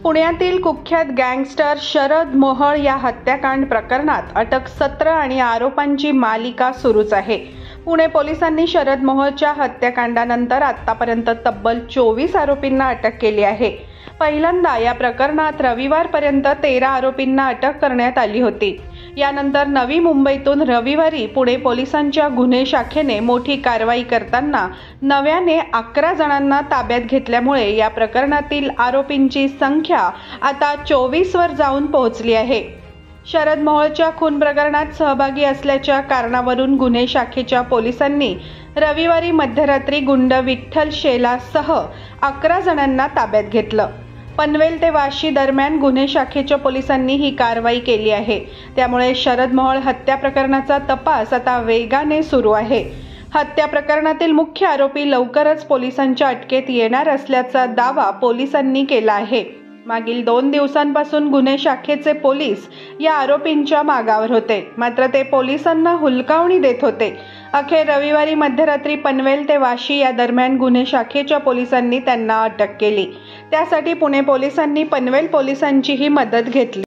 पुण्यातील कुख्यात गँगस्टर शरद मोहोळ या हत्याकांड प्रकरणात अटक सत्र आणि आरोपांची मालिका सुरूच आहे। पुणे पोलिसांनी शरद मोहोळच्या हत्याकांडानंतर आतापर्यंत तब्बल 24 आरोपींना अटक केली आहे। पहिल्यांदा या प्रकरणात रविवारपर्यंत 13 आरोपींना अटक करण्यात आली होती। यानंतर नवी मुंबईतून रविवारी पुणे पोलिसांच्या गुन्हे शाखेने मोठी कारवाई करताना नव्याने 11 जणांना ताब्यात घेतल्यामुळे या प्रकरणातील आरोपींची संख्या आता 24 वर जाऊन पोहोचली आहे। शरद मोहोळच्या खून प्रकरणात सहभागी असल्याच्या कारणावरून गुन्हे शाखेच्या पोलिसांनी रविवारी मध्यरात्री गुंड विठ्ठल शेलासह 11 जणांना ताब्यात घेतलं। पनवेल ते वाशी दरम्यान गुन्हे शाखेच्या पोलिसांनी ही कारवाई केली आहे। त्यामुळे शरद मोहोळ हत्या प्रकरणाचा तपास आता वेगाने सुरू आहे। हत्या प्रकरणातील मुख्य आरोपी लवकरच पोलिसांच्या अटकेत येणार असल्याचा दावा पोलिसांनी केला आहे। मागील 2 दिवसांपासून गुन्हे शाखेचे पोलीस या आरोपींच्या मागावर होते, मात्र ते पोलिसांना हुलकावणी देत होते। अखेर रविवारी मध्यरात्री पनवेल ते वाशी या दरम्यान गुन्हे शाखेच्या पोलिसांनी त्यांना अटक केली। त्यासाठी पुणे पोलिसांनी पनवेल पोलिसांचीही मदत घेतली।